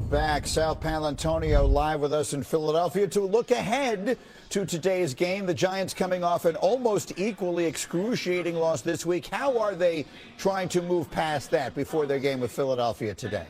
back. Sal Paolantonio live with us in Philadelphia to look ahead to today's game. The Giants coming off an almost equally excruciating loss this week. How are they trying to move past that before their game with Philadelphia today?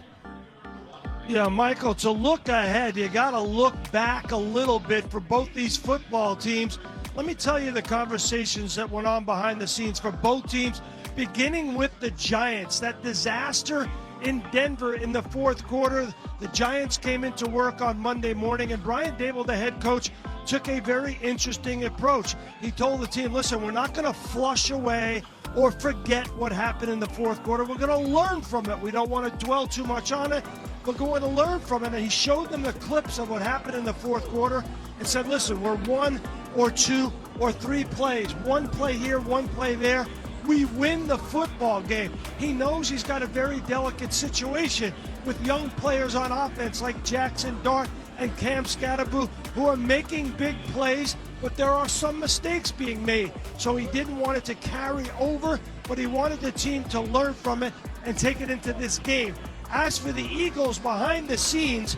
Yeah, Michael, to look ahead, you got to look back a little bit for both these football teams. Let me tell you the conversations that went on behind the scenes for both teams, beginning with the Giants. That disaster in Denver in the fourth quarter. The Giants came into work on Monday morning, and Brian Dable, the head coach, took a very interesting approach. He told the team, listen, we're not going to flush away or forget what happened in the fourth quarter. We're going to learn from it. We don't want to dwell too much on it. We're going to learn from it. And he showed them the clips of what happened in the fourth quarter and said, listen, we're 1 or 2 or 3 plays. One play here, one play there. We win the football game. He knows he's got a very delicate situation with young players on offense like Jackson Dart and Cam Scatterboo, who are making big plays, but there are some mistakes being made. So he didn't want it to carry over, but he wanted the team to learn from it and take it into this game. As for the Eagles behind the scenes,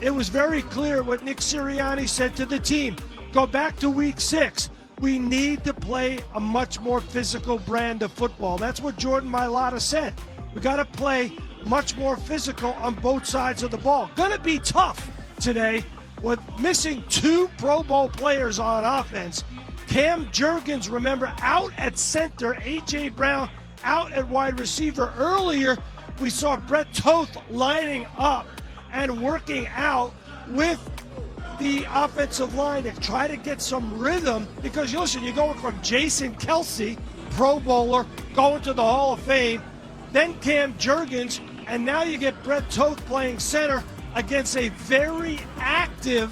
it was very clear what Nick Sirianni said to the team. Go back to week 6. We need to play a much more physical brand of football. That's what Jordan Mailata said. We got to play much more physical on both sides of the ball. Gonna be tough today with missing 2 Pro Bowl players on offense. Cam Jurgens, remember, out at center. A.J. Brown out at wide receiver. Earlier, we saw Brett Toth lining up and working out with the offensive line to try to get some rhythm, because listen, you're going from Jason Kelce, Pro Bowler, going to the Hall of Fame, then Cam Jurgens, and now you get Brett Toth playing center against a very active,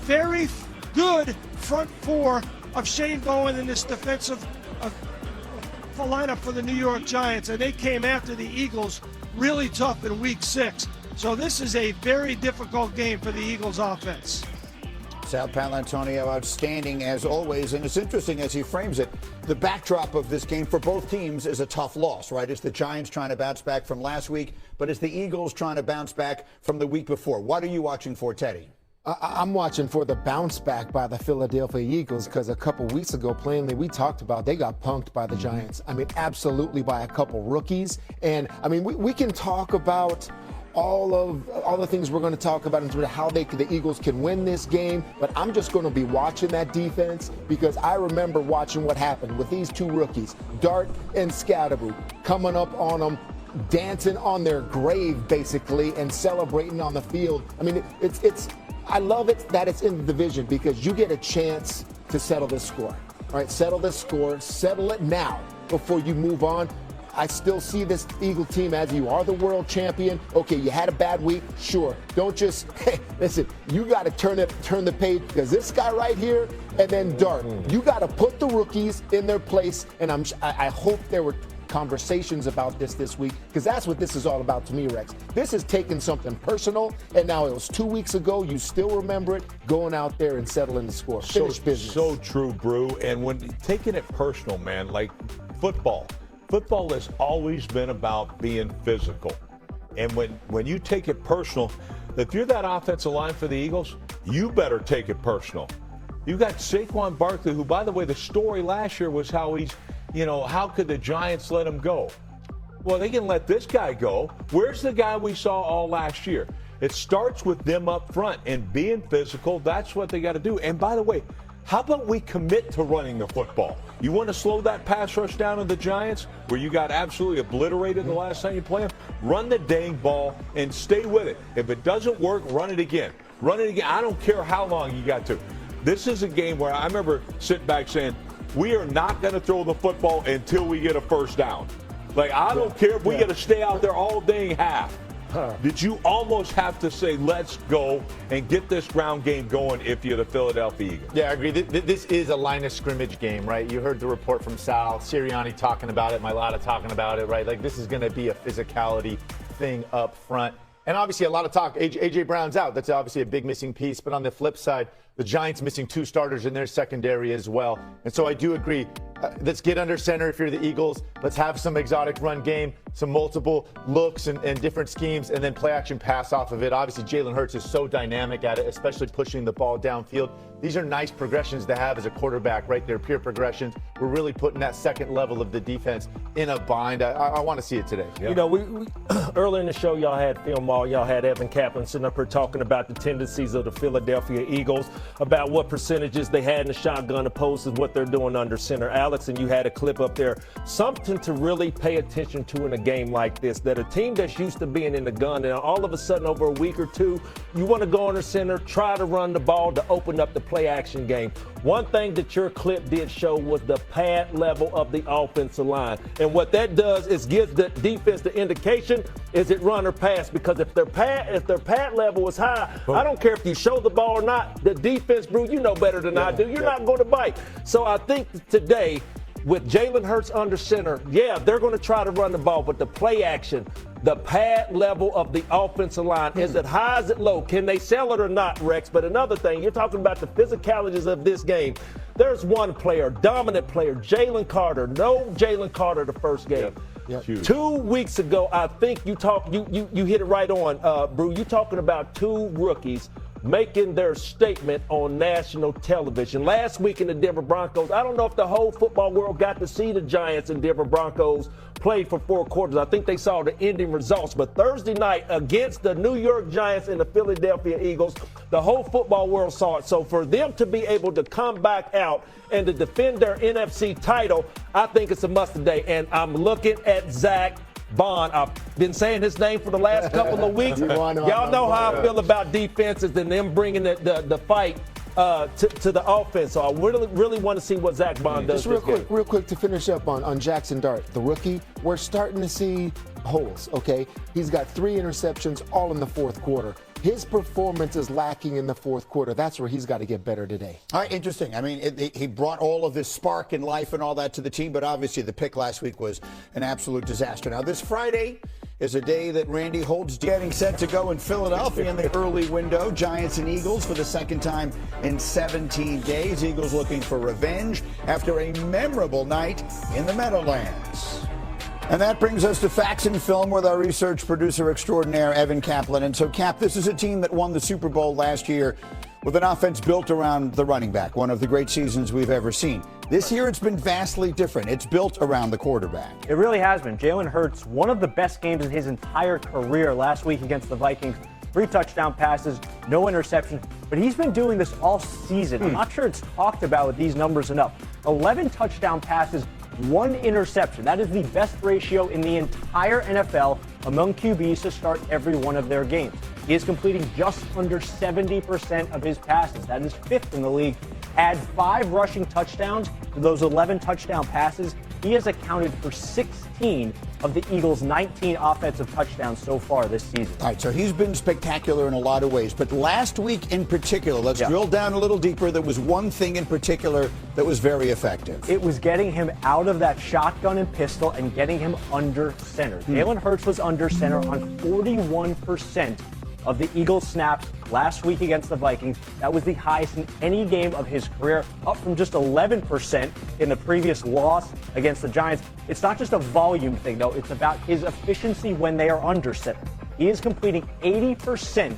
very good front 4 of Shane Bowen in this defensive lineup for the New York Giants, and they came after the Eagles really tough in week 6. So this is a very difficult game for the Eagles offense. Sal Paolantonio, outstanding as always, and it's interesting as he frames it. The backdrop of this game for both teams is a tough loss, right? It's the Giants trying to bounce back from last week, but it's the Eagles trying to bounce back from the week before. What are you watching for, Teddy? I'm watching for the bounce back by the Philadelphia Eagles, because a couple weeks ago, plainly, we talked about they got punked by the Giants. I mean, absolutely, by a couple rookies. And, I mean, we can talk about all the things we're going to talk about in terms of how the Eagles can win this game, but I'm just going to be watching that defense, because I remember watching what happened with these 2 rookies, Dart and Scatterboo, coming up on them, dancing on their grave, basically, and celebrating on the field. I mean, I love it that it's in the division, because you get a chance to settle this score. All right, settle this score, settle it now before you move on. I still see this Eagle team as you are the world champion. Okay, you had a bad week, sure. Don't just, hey, listen, you got to turn the page, because this guy right here, and then Dart, you got to put the rookies in their place, and I hope there were conversations about this week, because that's what this is all about to me, Rex. This is taking something personal, and now it was 2 weeks ago. You still remember it, going out there and settling the score. Finish business. So true, Brew. And when taking it personal, man, like football has always been about being physical. And when you take it personal, if you're that offensive line for the Eagles, you better take it personal. You got Saquon Barkley, who, by the way, the story last year was how he's, how could the Giants let him go? Well, they can let this guy go. Where's the guy we saw all last year? It starts with them up front and being physical. That's what they got to do. And by the way, how about we commit to running the football? You want to slow that pass rush down of the Giants, where you got absolutely obliterated the last time you played them? Run the dang ball and stay with it. If it doesn't work, run it again. Run it again. I don't care how long you got to. This is a game where I remember sitting back saying, we are not going to throw the football until we get a first down. Like, I don't care if we got to stay out there all dang half. Did you almost have to say, let's go and get this ground game going if you're the Philadelphia Eagles? Yeah, I agree. This is a line of scrimmage game, right? You heard the report from Sal, Sirianni talking about it, Mailata talking about it, right? Like, this is going to be a physicality thing up front. And obviously a lot of talk. A.J. Brown's out. That's obviously a big missing piece. But on the flip side, The Giants missing 2 starters in their secondary as well. And so I do agree. Let's get under center if you're the Eagles. Let's have some exotic run game, some multiple looks and different schemes, and then play action pass off of it. Obviously, Jalen Hurts is so dynamic at it, especially pushing the ball downfield. These are nice progressions to have as a quarterback, right there, pure progressions. We're really putting that second level of the defense in a bind. I want to see it today. You know, we earlier in the show, y'all had Film All, y'all had Evan Kaplan sitting up here talking about the tendencies of the Philadelphia Eagles, about what percentages they had in the shotgun opposed to what they're doing under center. Alex, and you had a clip up there. Something to really pay attention to in a game like this, that a team that's used to being in the gun, and all of a sudden over a week or two, you want to go under center, try to run the ball to open up the play action game. One thing that your clip did show was the pad level of the offensive line. And what that does is gives the defense the indication, is it run or pass? Because if their pad level is high, I don't care if you show the ball or not, the defense, Brew, you know better than I do. You're not going to bite. So I think today, with Jalen Hurts under center, yeah, they're going to try to run the ball, but the play action, the pad level of the offensive line, is it high, is it low? Can they sell it or not, Rex? But another thing, you're talking about the physicalities of this game. There's one player, dominant player, Jalen Carter. No Jalen Carter the first game. Yep. 2 weeks ago, I think you hit it right on, Brew. You talking about 2 rookies making their statement on national television. Last week in the Denver Broncos, I don't know if the whole football world got to see the Giants and Denver Broncos play for 4 quarters. I think they saw the ending results. But Thursday night against the New York Giants and the Philadelphia Eagles, the whole football world saw it. So for them to be able to come back out and to defend their NFC title, I think it's a must today. And I'm looking at Zach Bond. I've been saying his name for the last couple of weeks. Y'all know how I feel about defenses and them bringing the fight to the offense. So I really want to see what Zach Bond does. Just real quick to finish up on Jackson Dart, the rookie. We're starting to see holes, okay? He's got 3 interceptions all in the 4th quarter. His performance is lacking in the 4th quarter. That's where he's got to get better today. All right, interesting. I mean, he brought all of this spark and life and all that to the team, but obviously the pick last week was an absolute disaster. Now, this Friday is a day that Randy holds getting set to go in Philadelphia in the early window. Giants and Eagles for the second time in 17 days. Eagles looking for revenge after a memorable night in the Meadowlands. And that brings us to Facts and Film with our research producer extraordinaire, Evan Kaplan. And so, Cap, this is a team that won the Super Bowl last year with an offense built around the running back, one of the great seasons we've ever seen. This year, it's been vastly different. It's built around the quarterback. It really has been. Jalen Hurts, one of the best games in his entire career last week against the Vikings. 3 touchdown passes, no interception. But he's been doing this all season. I'm not sure it's talked about with these numbers enough. 11 touchdown passes, 1 interception. That is the best ratio in the entire NFL among QBs to start every one of their games. He is completing just under 70% of his passes. That is 5th in the league. Add 5 rushing touchdowns to those 11 touchdown passes. He has accounted for 16 of the Eagles' 19 offensive touchdowns so far this season. All right, so he's been spectacular in a lot of ways. But last week in particular, let's drill down a little deeper. There was one thing in particular that was very effective. It was getting him out of that shotgun and pistol and getting him under center. Jalen Hurts was under center on 41% of the Eagles snaps last week against the Vikings. That was the highest in any game of his career, up from just 11% in the previous loss against the Giants. It's not just a volume thing, though. It's about his efficiency when they are under center. He is completing 80%